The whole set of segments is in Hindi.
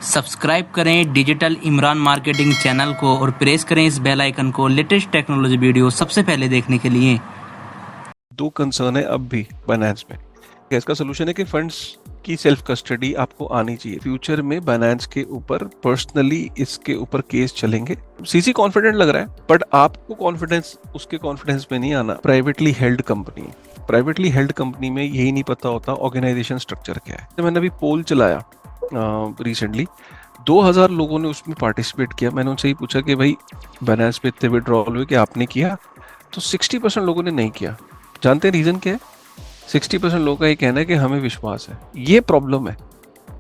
सब्सक्राइब करें डिजिटल इमरान मार्केटिंग चैनल को और प्रेस करें इस बेल आइकन को लेटेस्ट टेक्नोलॉजी वीडियो सबसे पहले देखने के लिए। दो कंसर्न है अब भी बाइनेंस में। इसका सोल्यूशन है कि फंड्स की सेल्फ कस्टडी आपको आनी चाहिए। फ्यूचर में बाइनेंस के ऊपर पर्सनली इसके ऊपर केस चलेंगे। सीसी कॉन्फिडेंट लग रहा है, बट आपको कॉन्फिडेंस उसके कॉन्फिडेंस में नहीं आना। प्राइवेटली हेल्ड कंपनी में यही नहीं पता होता ऑर्गेनाइजेशन स्ट्रक्चर क्या है। मैंने अभी पोल चलाया रिसेंटली, 2000 लोगों ने उसमें पार्टिसिपेट किया। मैंने उनसे ही पूछा कि भाई बाइनेंस पे इतने विड्रॉल हुए कि आपने किया, तो 60% लोगों ने नहीं किया। जानते हैं रीजन क्या है? 60% लोगों का ये कहना है कि हमें विश्वास है। ये प्रॉब्लम है,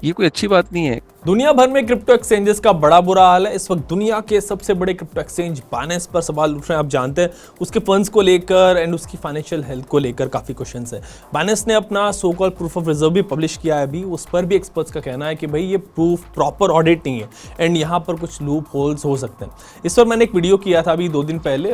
ये कोई अच्छी बात नहीं है। दुनिया भर में क्रिप्टो एक्सचेंजेस का बड़ा बुरा हाल है। इस वक्त दुनिया के सबसे बड़े क्रिप्टो एक्सचेंज बाइनेंस पर सवाल उठ रहे हैं। आप जानते हैं उसके फंड्स को लेकर एंड उसकी फाइनेंशियल हेल्थ को लेकर काफी क्वेश्चंस है। बाइनेंस ने अपना so called proof of reserve भी पब्लिश किया है अभी। उस पर भी एक्सपर्ट्स का कहना है कि भाई ये प्रूफ प्रॉपर ऑडिट नहीं है एंड यहाँ पर कुछ लूप होल्स हो सकते हैं। इस पर मैंने एक वीडियो किया था अभी 2 दिन पहले,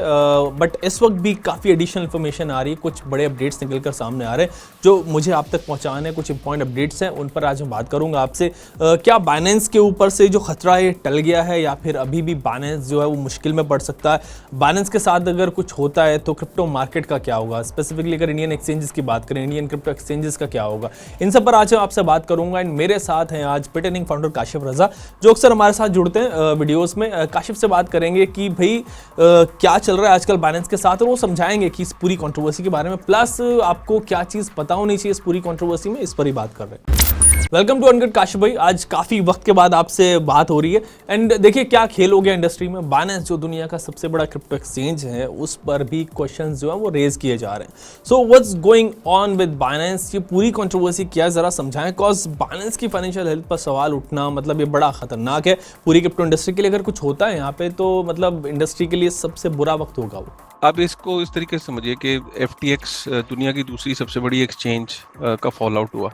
बट इस वक्त भी काफी एडिशनल इन्फॉर्मेशन आ रही है। कुछ बड़े अपडेट्स निकल कर सामने आ रहे हैं जो मुझे आप तक पहुंचाने। कुछ इंपॉर्टेंट अपडेट्स हैं, उन पर आज मैं बात करूंगा आपसे। क्या बाइनेंस के ऊपर से जो खतरा है टल गया है या फिर अभी भी बाइनेंस जो है वो मुश्किल में पड़ सकता है? बाइनेंस के साथ अगर कुछ होता है तो क्रिप्टो मार्केट का क्या होगा? स्पेसिफिकली अगर इंडियन एक्सचेंजेस की बात करें, इंडियन क्रिप्टो एक्सचेंजेस का क्या होगा? इन सब पर आज मैं आपसे बात करूंगा। एंड मेरे साथ हैं आज पिटनिंग फाउंडर काशिफ रजा, जो अक्सर हमारे साथ जुड़ते हैं वीडियोस में। काशिफ से बात करेंगे कि भाई क्या चल रहा है आजकल बाइनेंस के साथ, और वो समझाएंगे कि इस पूरी कंट्रोवर्सी के बारे में, प्लस आपको क्या चीज पता होनी चाहिए इस पूरी कंट्रोवर्सी में, इस पर ही बात कर रहे हैं। वेलकम टू अनगट काशिफ भाई, आज काफी वक्त के बाद आपसे बात हो रही है। एंड देखिए क्या खेल हो गया इंडस्ट्री में। बाइनेंस जो दुनिया का सबसे बड़ा क्रिप्टो एक्सचेंज है, उस पर भी क्वेश्चंस जो है वो रेज किए जा रहे हैं। So what's going on with Binance? ये पूरी कंट्रोवर्सी क्या है, जरा समझाएं। कॉज बाइनेंस की फाइनेंशियल हेल्थ पर सवाल उठना मतलब ये बड़ा खतरनाक है पूरी क्रिप्टो इंडस्ट्री के लिए। अगर कुछ होता है यहाँ पे तो मतलब इंडस्ट्री के लिए सबसे बुरा वक्त होगा वो। आप इसको इस तरीके से समझिए कि FTX दुनिया की दूसरी सबसे बड़ी एक्सचेंज का फॉल आउट हुआ,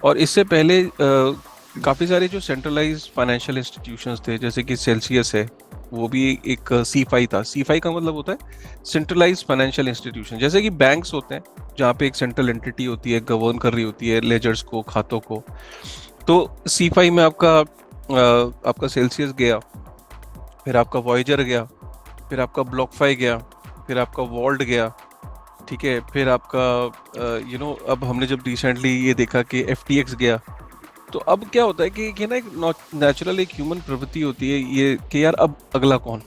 और इससे पहले काफ़ी सारे जो सेंट्रलाइज फाइनेंशियल इंस्टीट्यूशंस थे, जैसे कि सेल्सियस है, वो भी एक C5 था। C5 का मतलब होता है सेंट्रलाइज फाइनेंशियल इंस्टीट्यूशन। जैसे कि बैंक्स होते हैं जहाँ पे एक सेंट्रल एंटिटी होती है, गवर्न कर रही होती है लेजर्स को, खातों को। तो C5 में आपका सेल्सियस गया, फिर आपका वॉयेजर गया, फिर आपका ब्लॉकफाई गया, फिर आपका वॉल्ट गया, ठीक है, फिर आपका अब हमने जब रिसेंटली ये देखा कि FTX गया। तो अब क्या होता है कि ना एक नेचुरल एक ह्यूमन प्रवृत्ति होती है ये कि यार अब अगला कौन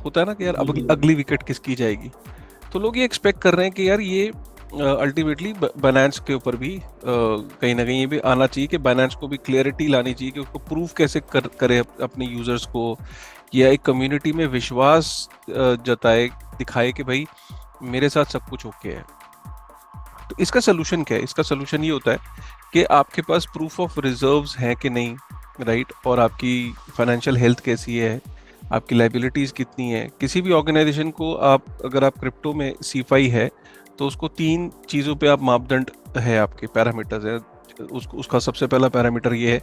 होता है ना, कि यार अब अगली विकेट किसकी जाएगी। तो लोग ये एक्सपेक्ट कर रहे हैं कि यार ये अल्टीमेटली बाइनेंस के ऊपर भी कहीं ना कहीं ये भी आना चाहिए कि बाइनेंस को भी क्लियरिटी लानी चाहिए कि उसको प्रूफ कैसे करे अपने यूजर्स को, या एक कम्युनिटी में विश्वास जताए, दिखाए कि भाई मेरे साथ सब कुछ ओके है। तो इसका सोल्यूशन क्या है? इसका सोल्यूशन ये होता है कि आपके पास प्रूफ ऑफ रिजर्व्स हैं कि नहीं, राइट, और आपकी फाइनेंशियल हेल्थ कैसी है, आपकी लाइबिलिटीज़ कितनी है। किसी भी ऑर्गेनाइजेशन को अगर आप क्रिप्टो में C5 है तो उसको 3 चीज़ों पे आप मापदंड है, आपके पैरामीटर्स है। उसका सबसे पहला पैरामीटर ये है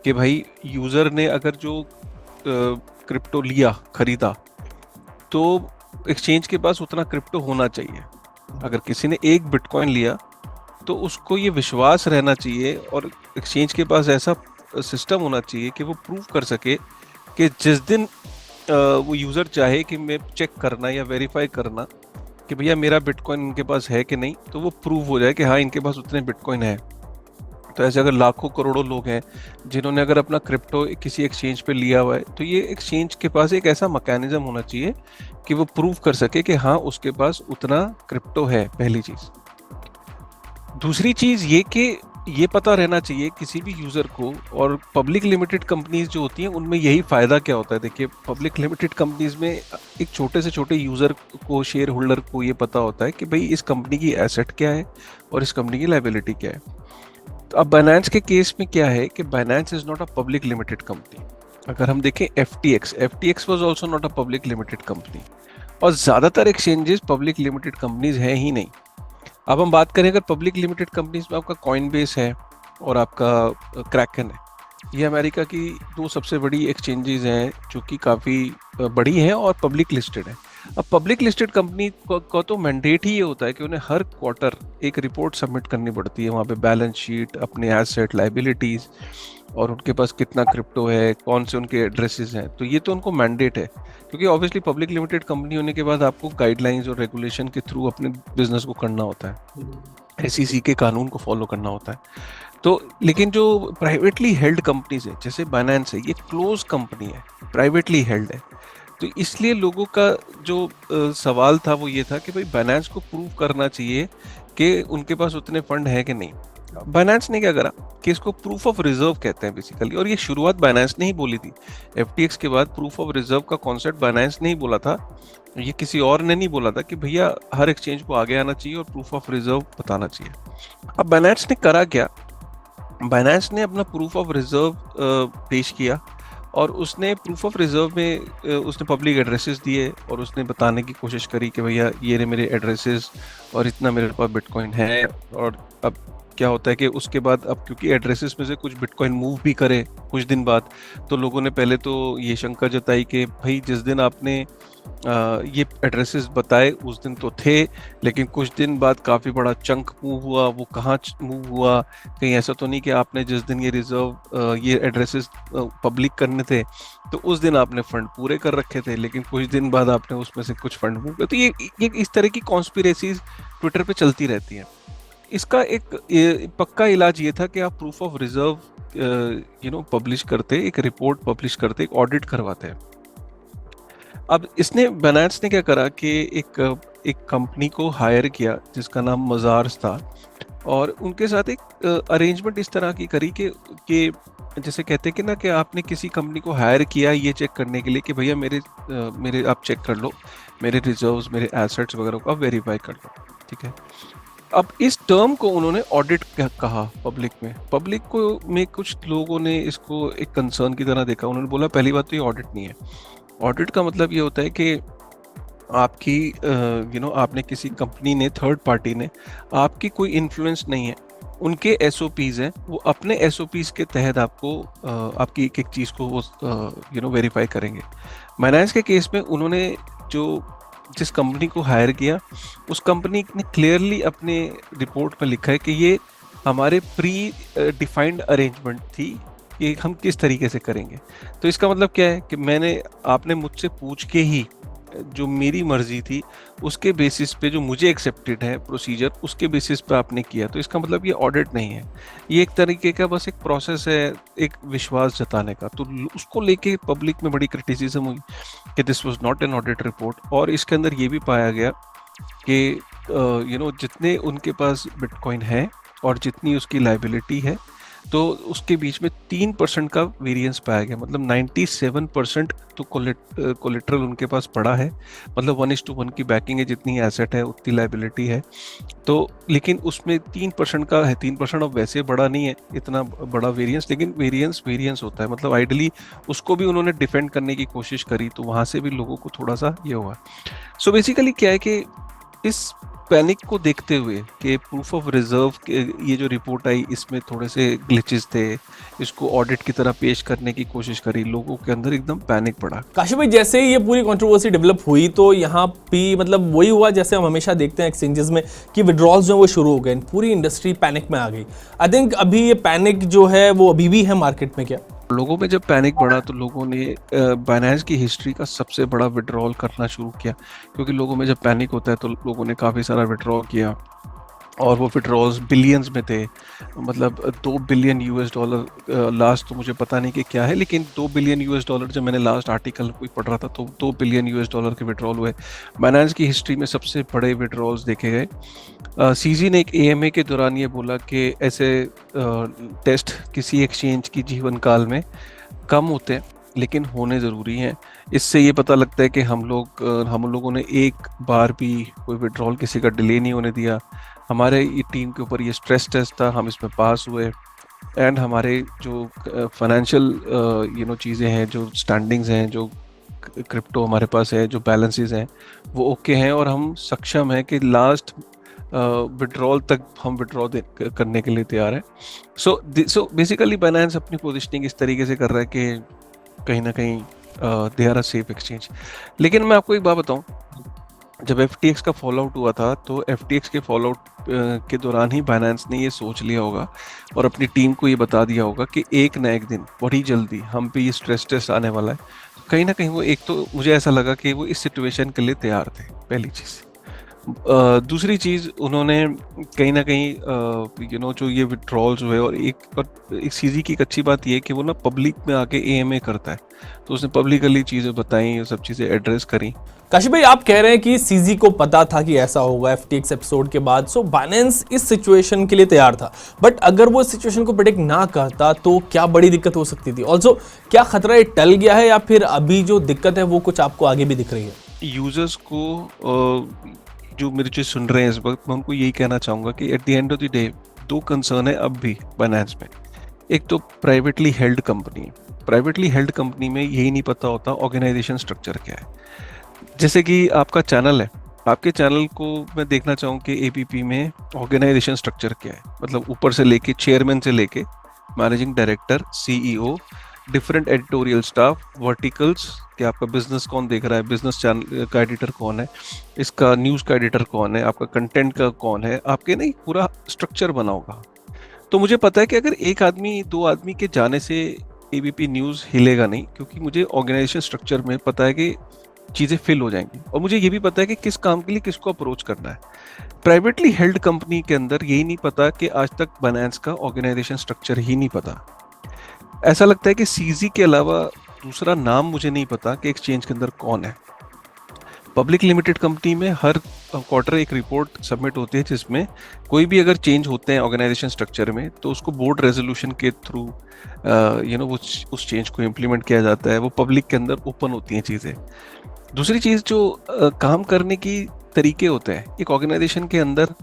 कि भाई यूज़र ने अगर जो क्रिप्टो खरीदा, तो एक्सचेंज के पास उतना क्रिप्टो होना चाहिए। अगर किसी ने 1 बिटकॉइन लिया तो उसको ये विश्वास रहना चाहिए और एक्सचेंज के पास ऐसा सिस्टम होना चाहिए कि वो प्रूव कर सके कि जिस दिन वो यूज़र चाहे कि मैं चेक करना या वेरीफाई करना कि भैया मेरा बिटकॉइन इनके पास है कि नहीं, तो वो प्रूव हो जाए कि हाँ इनके पास उतने बिटकॉइन है। तो ऐसे अगर लाखों करोड़ों लोग हैं जिन्होंने अगर अपना क्रिप्टो किसी एक्सचेंज पे लिया हुआ है, तो ये एक्सचेंज के पास एक ऐसा मैकेनिज्म होना चाहिए कि वो प्रूव कर सके कि हाँ उसके पास उतना क्रिप्टो है, पहली चीज़। दूसरी चीज़ ये कि ये पता रहना चाहिए किसी भी यूज़र को, और पब्लिक लिमिटेड कंपनीज जो होती हैं उनमें यही फ़ायदा क्या होता है। देखिए पब्लिक लिमिटेड कंपनीज में एक छोटे से छोटे यूज़र को, शेयर होल्डर को ये पता होता है कि भाई इस कंपनी की एसेट क्या है और इस कंपनी की लाइबिलिटी क्या है। तो अब बाइनेंस के केस में क्या है कि Binance is not a public limited company. अगर हम देखें FTX was also not a public limited company, और ज़्यादातर एक्सचेंजेस पब्लिक लिमिटेड कंपनीज हैं ही नहीं। अब हम बात करें अगर पब्लिक लिमिटेड कंपनीज में, आपका कॉइनबेस है और आपका क्रैकन है, ये अमेरिका की 2 सबसे बड़ी एक्सचेंजेस हैं जो कि काफ़ी बड़ी हैं और पब्लिक लिस्टेड है। अब पब्लिक लिस्टेड कंपनी का तो मैंडेट ही ये होता है कि उन्हें हर क्वार्टर एक रिपोर्ट सबमिट करनी पड़ती है, वहाँ पे बैलेंस शीट, अपने एसेट लाइबिलिटीज, और उनके पास कितना क्रिप्टो है, कौन से उनके एड्रेसेस हैं। तो ये तो उनको मैंडेट है, क्योंकि ऑब्वियसली पब्लिक लिमिटेड कंपनी होने के बाद आपको गाइडलाइंस और रेगुलेशन के थ्रू अपने बिजनेस को करना होता है, SEC के कानून को फॉलो करना होता है। तो लेकिन जो प्राइवेटली हेल्ड कंपनीज है जैसे बाइनेंस है, ये क्लोज कंपनी है, प्राइवेटली हेल्ड है। तो इसलिए लोगों का जो सवाल था वो ये था कि भाई बाइनेंस को प्रूव करना चाहिए कि उनके पास उतने फंड है कि नहीं। बाइनेंस ने क्या करा कि इसको प्रूफ ऑफ रिजर्व कहते हैं बेसिकली, और ये शुरुआत बाइनेंस ने ही बोली थी। FTX के बाद प्रूफ ऑफ रिजर्व का कॉन्सेप्ट बाइनेंस ने ही बोला था, ये किसी और ने नहीं बोला था कि भैया हर एक्सचेंज को आगे आना चाहिए और प्रूफ ऑफ रिजर्व बताना चाहिए। अब बाइनेंस ने करा क्या, बाइनेंस ने अपना प्रूफ ऑफ रिजर्व पेश किया, और उसने प्रूफ ऑफ रिजर्व में उसने पब्लिक एड्रेसेस दिए, और उसने बताने की कोशिश करी कि भैया ये रहे मेरे एड्रेसेस और इतना मेरे पास बिटकॉइन है। और अब क्या होता है कि उसके बाद अब क्योंकि एड्रेसेस में से कुछ बिटकॉइन मूव भी करे कुछ दिन बाद, तो लोगों ने पहले तो ये शंका जताई कि भाई जिस दिन आपने ये एड्रेसेस बताए उस दिन तो थे, लेकिन कुछ दिन बाद काफ़ी बड़ा चंक मूव हुआ, वो कहाँ मूव हुआ, कहीं ऐसा तो नहीं कि आपने जिस दिन ये रिजर्व ये एड्रेसेस पब्लिक करने थे तो उस दिन आपने फंड पूरे कर रखे थे, लेकिन कुछ दिन बाद आपने उसमें से कुछ फंड मूव किया। तो ये इस तरह की कॉन्स्पिरेसीज ट्विटर पे चलती रहती हैं। इसका एक पक्का इलाज ये था कि आप प्रूफ ऑफ रिजर्व पब्लिश करते, एक रिपोर्ट पब्लिश करते, एक ऑडिट करवाते हैं। अब इसने बाइनेंस ने क्या करा कि एक कंपनी को हायर किया जिसका नाम मजार्स था, और उनके साथ एक अरेंजमेंट इस तरह की करी कि जैसे कहते हैं कि ना कि आपने किसी कंपनी को हायर किया ये चेक करने के लिए कि भैया मेरे आप चेक कर लो, मेरे रिजर्व्स, मेरे एसेट्स वगैरह को आप वेरीफाई कर लो, ठीक है। अब इस टर्म को उन्होंने ऑडिट कहा पब्लिक में कुछ लोगों ने इसको एक कंसर्न की तरह देखा। उन्होंने बोला पहली बात तो ये ऑडिट नहीं है। ऑडिट का मतलब ये होता है कि आपकी आपने किसी कंपनी ने, थर्ड पार्टी ने, आपकी कोई इन्फ्लुएंस नहीं है, उनके SOPs हैं, वो अपने SOPs के तहत आपको आपकी एक चीज़ को वो वेरीफाई करेंगे। बाइनेंस के केस में उन्होंने जिस कंपनी को हायर किया उस कंपनी ने क्लियरली अपने रिपोर्ट में लिखा है कि ये हमारे प्री डिफाइंड अरेंजमेंट थी कि हम किस तरीके से करेंगे। तो इसका मतलब क्या है कि आपने मुझसे पूछ के ही जो मेरी मर्जी थी उसके बेसिस पे जो मुझे एक्सेप्टेड है प्रोसीजर, उसके बेसिस पे आपने किया। तो इसका मतलब ये ऑडिट नहीं है, ये एक तरीके का बस एक प्रोसेस है, एक विश्वास जताने का। तो उसको लेके पब्लिक में बड़ी क्रिटिसिज्म हुई कि this was not an audit report. और इसके अंदर ये भी पाया गया कि जितने उनके पास बिटकॉइन है और जितनी उसकी लाइबिलिटी है, तो उसके बीच में 3% का वेरिएंस पाया गया। मतलब 97% तो कोलेट्रल उनके पास पड़ा है, मतलब 1:1 की बैकिंग है, जितनी एसेट है उतनी लाइबिलिटी है। तो लेकिन उसमें 3% का है। 3% अब वैसे बड़ा नहीं है इतना बड़ा वेरिएंस, लेकिन वेरिएंस होता है। मतलब आइडियली उसको भी उन्होंने डिफेंड करने की कोशिश करी, तो वहाँ से भी लोगों को थोड़ा सा ये हुआ। सो बेसिकली क्या है कि इस पैनिक को देखते हुए कि प्रूफ ऑफ रिजर्व ये जो रिपोर्ट आई इसमें थोड़े से ग्लिचेस थे, इसको ऑडिट की तरह पेश करने की कोशिश करी, लोगों के अंदर एकदम पैनिक पड़ा। काशिफ भाई, जैसे ही ये पूरी कंट्रोवर्सी डेवलप हुई तो यहाँ भी मतलब वही हुआ जैसे हम हमेशा देखते हैं एक्सचेंजेस में कि विड्रॉल्स जो वो शुरू हो गए, पूरी इंडस्ट्री पैनिक में आ गई। आई थिंक अभी ये पैनिक जो है वो अभी भी है मार्केट में क्या? लोगों में जब पैनिक बढ़ा तो लोगों ने बाइनेंस की हिस्ट्री का सबसे बड़ा विड्रॉल करना शुरू किया, क्योंकि लोगों में जब पैनिक होता है तो लोगों ने काफ़ी सारा विड्रॉ किया, और वो विड्रॉल्स बिलियंस में थे। मतलब $2 बिलियन लास्ट तो मुझे पता नहीं कि क्या है, लेकिन $2 बिलियन जब मैंने लास्ट आर्टिकल कोई पढ़ रहा था तो $2 बिलियन के विड्रॉल हुए। बाइनेंस की हिस्ट्री में सबसे बड़े विड्रॉल्स देखे गए। CZ ने एक AMA के दौरान ये बोला कि ऐसे टेस्ट किसी एक्सचेंज की जीवन काल में कम होते हैं लेकिन होने ज़रूरी हैं। इससे ये पता लगता है कि हम लोगों ने एक बार भी कोई विड्रॉल किसी का डिले नहीं होने दिया। हमारे टीम के ऊपर ये स्ट्रेस टेस्ट था, हम इसमें पास हुए, एंड हमारे जो फाइनेंशियल चीज़ें हैं, जो स्टैंडिंग्स हैं, जो क्रिप्टो हमारे पास है, जो बैलेंसेस हैं, वो ओके हैं, और हम सक्षम हैं कि लास्ट विड्रॉल तक हम विड्रॉ करने के लिए तैयार हैं। सो बेसिकली बाइनेंस अपनी पोजिशनिंग इस तरीके से कर रहा है कि कहीं ना कहीं they are a safe exchange. लेकिन मैं आपको एक बात बताऊं जब FTX का फॉल आउट हुआ था तो FTX के फॉल आउट के दौरान ही बाइनेंस ने ये सोच लिया होगा और अपनी टीम को ये बता दिया होगा कि एक ना एक दिन बड़ी जल्दी हम पे ये स्ट्रेस टेस्ट आने वाला है। तो कहीं ना कहीं वो, एक तो मुझे ऐसा लगा कि वो इस सिचुएशन के लिए तैयार थे, पहली चीज़। दूसरी चीज़, उन्होंने कहीं ना कहीं जो ये विड्रॉल्स हुए, और एक सीजी की एक अच्छी बात ये है कि वो ना पब्लिक में आके AMA करता है, तो उसने पब्लिकली चीज़ें बताई, ये सब चीज़ें एड्रेस करी। काशिफ भाई, आप कह रहे हैं कि सीजी को पता था कि ऐसा होगा FTX एपिसोड के बाद, सो बाइनेंस इस सिचुएशन के लिए तैयार था। बट अगर वो इस सिचुएशन को प्रेडिक्ट ना करता तो क्या बड़ी दिक्कत हो सकती थी? ऑल्सो क्या खतरा ये टल गया है, या फिर अभी जो दिक्कत है वो कुछ आपको आगे भी दिख रही है? यूजर्स को जो मेरे जो सुन रहे हैं इस वक्त, मैं उनको यही कहना चाहूँगा कि at the end of the day दो कंसर्न है अब भी बाइनेंस में। एक तो privately held company, privately held company में यही नहीं पता होता ऑर्गेनाइजेशन स्ट्रक्चर क्या है। जैसे कि आपका चैनल है, आपके चैनल को मैं देखना चाहूँ कि APP में ऑर्गेनाइजेशन स्ट्रक्चर क्या है, मतलब ऊपर से लेके चेयरमैन से लेके managing director, CEO, different editorial staff, verticals, कि आपका बिजनेस कौन देख रहा है, बिजनेस चैनल का एडिटर कौन है, इसका न्यूज़ का एडिटर कौन है, आपका कंटेंट का कौन है, आपके नहीं पूरा स्ट्रक्चर बना होगा। तो मुझे पता है कि अगर एक आदमी दो आदमी के जाने से ABP न्यूज़ हिलेगा नहीं, क्योंकि मुझे ऑर्गेनाइजेशन स्ट्रक्चर में पता है कि चीज़ें फिल हो जाएंगी, और मुझे ये भी पता है कि किस काम के लिए किसको अप्रोच करना है। प्राइवेटली हेल्ड कंपनी के अंदर यही नहीं पता कि आज तक बाइनेंस का ऑर्गेनाइजेशन स्ट्रक्चर ही नहीं पता। ऐसा लगता है कि CZ के अलावा दूसरा नाम मुझे नहीं पता कि एक्सचेंज के अंदर कौन है। पब्लिक लिमिटेड कंपनी में हर क्वार्टर एक रिपोर्ट सबमिट होती है, जिसमें कोई भी अगर चेंज होते हैं ऑर्गेनाइजेशन स्ट्रक्चर में तो उसको बोर्ड रेजोल्यूशन के थ्रू वो उस चेंज को इम्प्लीमेंट किया जाता है। वो पब्लिक के अंदर ओपन होती हैं चीज़ें। दूसरी चीज़, जो काम करने की तरीके होते हैं एक ऑर्गेनाइजेशन के अंदर,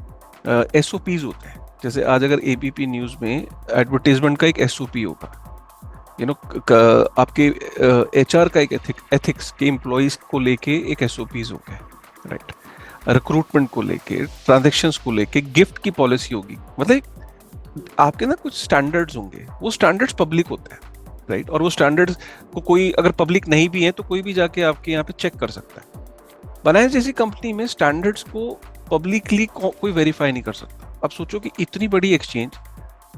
SOPs होते हैं। जैसे आज अगर ABP न्यूज़ में एडवर्टीजमेंट का एक SOP होगा, आपके HR का एक एथिक्स के एम्प्लॉइज को लेके एक SOPs हो गए, राइट, रिक्रूटमेंट को लेके, ट्रांजैक्शंस को लेके, गिफ्ट की पॉलिसी होगी, मतलब आपके ना कुछ स्टैंडर्ड्स होंगे, वो स्टैंडर्ड्स पब्लिक होते हैं, राइट, और वो स्टैंडर्ड्स को कोई अगर पब्लिक नहीं भी है तो कोई भी जाके आपके यहाँ पे चेक कर सकता है। बाइनेंस जैसी कंपनी में स्टैंडर्ड्स को पब्लिकली कोई वेरीफाई नहीं कर सकता। अब सोचो कि इतनी बड़ी एक्सचेंज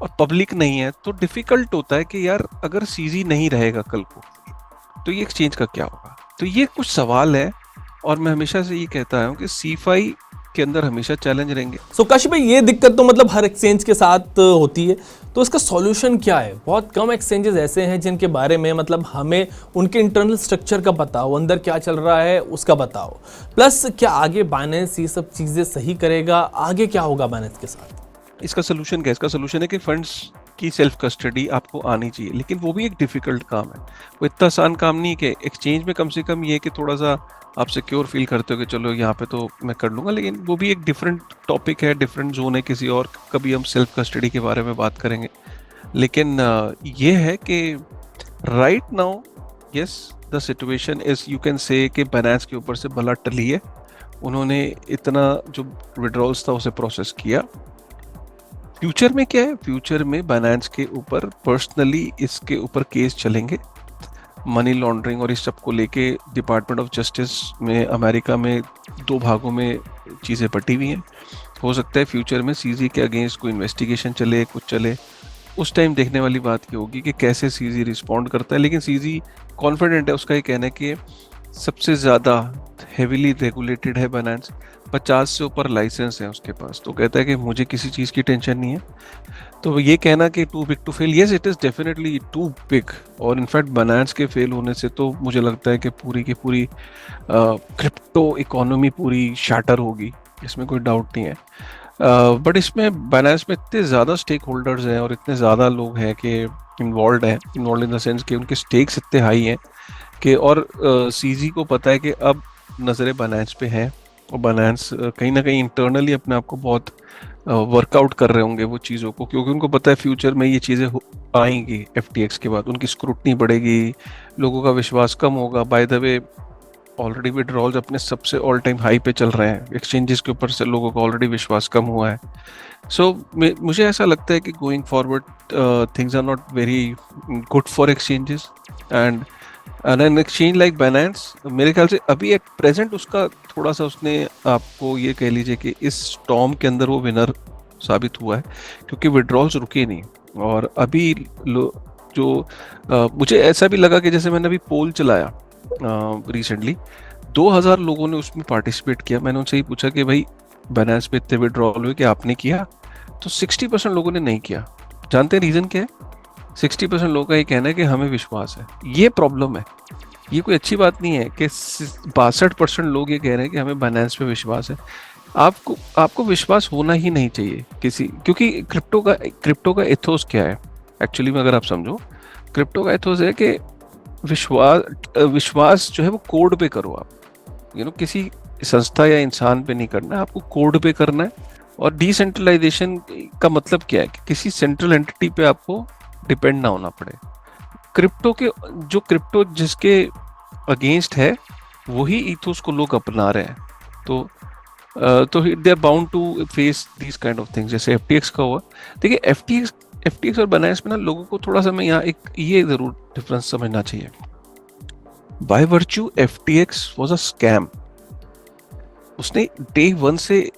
और पब्लिक नहीं है, तो डिफिकल्ट होता है कि यार अगर CZ नहीं रहेगा कल को तो ये एक्सचेंज का क्या होगा। तो ये कुछ सवाल है, और मैं हमेशा से ये कहता हूँ कि CFI के अंदर हमेशा चैलेंज रहेंगे। सो काशिफ भाई, ये दिक्कत तो मतलब हर एक्सचेंज के साथ होती है, तो इसका सॉल्यूशन क्या है? बहुत कम एक्सचेंजेस ऐसे हैं जिनके बारे में मतलब हमें उनके इंटरनल स्ट्रक्चर का पता हो, अंदर क्या चल रहा है उसका पता हो। प्लस क्या आगे बाइनेंस ये सब चीज़ें सही करेगा? आगे क्या होगा बाइनेंस के साथ? इसका सोल्यूशन क्या है? इसका सोल्यूशन है कि फंड्स की सेल्फ कस्टडी आपको आनी चाहिए, लेकिन वो भी एक डिफिकल्ट काम है, वो इतना आसान काम नहीं है। कि एक्सचेंज में कम से कम ये है कि थोड़ा सा आप सिक्योर फील करते हो कि चलो यहाँ पे तो मैं कर लूँगा, लेकिन वो भी एक डिफरेंट टॉपिक है, डिफरेंट जोन है, किसी और कभी हम सेल्फ कस्टडी के बारे में बात करेंगे। लेकिन ये है कि right now yes the situation is, you can say कि बाइनेंस के ऊपर से भला टली है, उन्होंने इतना जो विड्रॉल्स था उसे प्रोसेस किया। फ्यूचर में क्या है? फ्यूचर में बाइनेंस के ऊपर पर्सनली इसके ऊपर केस चलेंगे, मनी लॉन्ड्रिंग और इस सब को लेके डिपार्टमेंट ऑफ जस्टिस में अमेरिका में 2 भागों में चीज़ें बटी हुई हैं। हो सकता है फ्यूचर में CZ के अगेंस्ट कोई इन्वेस्टिगेशन चले, कुछ चले, उस टाइम देखने वाली बात ये होगी कि कैसे CZ रिस्पॉन्ड करता है। लेकिन CZ कॉन्फिडेंट है, उसका ये कहना है कि सबसे ज़्यादा हेविली रेगुलेटेड है बाइनेंस, 50 से ऊपर लाइसेंस है उसके पास, तो कहता है कि मुझे किसी चीज़ की टेंशन नहीं है। तो ये कहना कि too big to fail, yes it is definitely too big, और इनफैक्ट बाइनेंस के फेल होने से तो मुझे लगता है कि पूरी की पूरी क्रिप्टो इकोनॉमी पूरी शैटर होगी, इसमें कोई डाउट नहीं है। बट इसमें बाइनेंस में इतने ज़्यादा स्टेक होल्डर्स हैं और इतने ज़्यादा लोग हैं कि इन्वॉल्व इन द सेंस कि उनके स्टेक्स इतने हाई हैं कि, और CZ को पता है कि अब नज़रें बाइनेंस पे हैं, और बाइनेंस कहीं ना कहीं इंटरनली अपने आप को बहुत वर्कआउट कर रहे होंगे वो चीज़ों को, क्योंकि उनको पता है फ्यूचर में ये चीज़ें आएंगी। FTX के बाद उनकी स्क्रूटनी बढ़ेगी, लोगों का विश्वास कम होगा। By the way already withdrawals अपने सबसे ऑल टाइम हाई पे चल रहे हैं, एक्सचेंजेस के ऊपर से लोगों का ऑलरेडी विश्वास कम हुआ है। सो मुझे ऐसा लगता है कि going forward things are not very good for exchanges, and an exchange like Binance मेरे ख्याल से अभी एट प्रेजेंट उसका थोड़ा सा उसने आपको ये कह लीजिए कि इस स्टॉर्म के अंदर वो विनर साबित हुआ है, क्योंकि विड्रॉल्स रुके नहीं। और अभी मुझे ऐसा भी लगा कि जैसे मैंने अभी पोल चलाया रिसेंटली, 2000 लोगों ने उसमें पार्टिसिपेट किया। मैंने उनसे ही पूछा कि भाई बाइनेंस पे इतने विड्रॉल हुए कि आपने किया, तो 60% लोगों ने नहीं किया। जानते हैं रीजन क्या है? 60% लोगों का ये कहना है कि हमें विश्वास है। ये प्रॉब्लम है, ये कोई अच्छी बात नहीं है कि 62% लोग ये कह रहे हैं कि हमें बाइनेंस पे विश्वास है। आपको विश्वास होना ही नहीं चाहिए किसी, क्योंकि क्रिप्टो का एथोस क्या है एक्चुअली में, अगर आप समझो, क्रिप्टो का एथोस है कि विश्वास जो है वो कोड पे करो आप, किसी संस्था या इंसान पे नहीं करना है, आपको कोड पे करना है। और डिसेंट्रलाइजेशन का मतलब क्या है कि किसी सेंट्रल एंटिटी पे आपको डिपेंड ना होना पड़े। क्रिप्टो जिसके अगेंस्ट है वही ईथोस को लोग अपना रहे हैं, तो they are bound to face this kind of things, जैसे FTX का हुआ। देखिए FTX और बाइनेंस में ना लोगों को थोड़ा सा मैं यहाँ एक ये जरूर डिफरेंस समझना चाहिए। By virtue FTX was a scam. उसने डे 1 से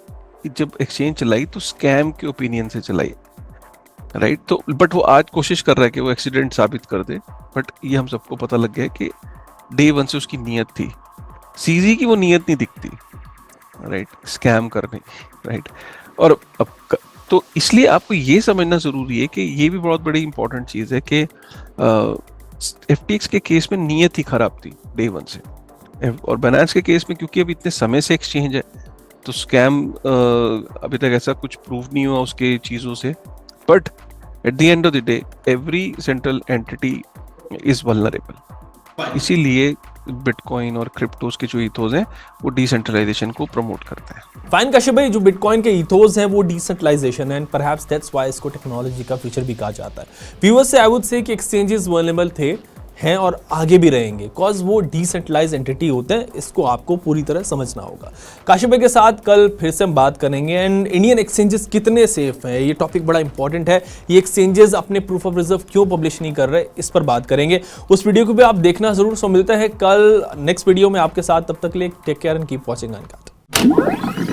जब एक्सचेंज चलाई तो स्कैम के ओपिनियन से चलाई, राइट? तो बट वो आज कोशिश कर रहा है कि वो एक्सीडेंट साबित कर दे, बट ये हम सबको पता लग गया कि डे 1 से उसकी नीयत थी। CZ की वो नीयत नहीं दिखती, राइट, स्कैम करने, राइट। और तो इसलिए आपको ये समझना जरूरी है कि ये भी बहुत बड़ी इंपॉर्टेंट चीज है कि FTX के केस में नीयत ही खराब थी डे 1 से, और बाइनेंस के केस में क्योंकि अभी इतने समय से एक्सचेंज है तो स्कैम अभी तक ऐसा कुछ प्रूव नहीं हुआ उसके चीजों से। But at the end of the day every central entity is vulnerable, इसीलिए बिटकॉइन और क्रिप्टोस के जो ईथोस हैं वो डिसेंट्रलाइजेशन को प्रमोट करते हैं। फाइन काशिफ भाई, जो बिटकॉइन के ईथोस हैं वो डिसेंट्रलाइजेशन है, एंड परहैप्स दैट्स व्हाई इसको टेक्नोलॉजी का फ्यूचर भी कहा जाता है। व्यूअर्स से आई वुड से कि एक्सचेंजेस वल्नरेबल थे, हैं और आगे भी रहेंगे, कॉज वो डिसेंट्रलाइज एंटिटी होते हैं। इसको आपको पूरी तरह समझना होगा। काशिफ भाई के साथ कल फिर से हम बात करेंगे, एंड इंडियन एक्सचेंजेस कितने सेफ हैं, ये टॉपिक बड़ा इंपॉर्टेंट है। ये एक्सचेंजेस अपने प्रूफ ऑफ रिजर्व क्यों पब्लिश नहीं कर रहे, इस पर बात करेंगे। उस वीडियो को भी आप देखना जरूर। सो मिलता है कल नेक्स्ट वीडियो में आपके साथ, तब तक के लिए take care and keep watching uncut.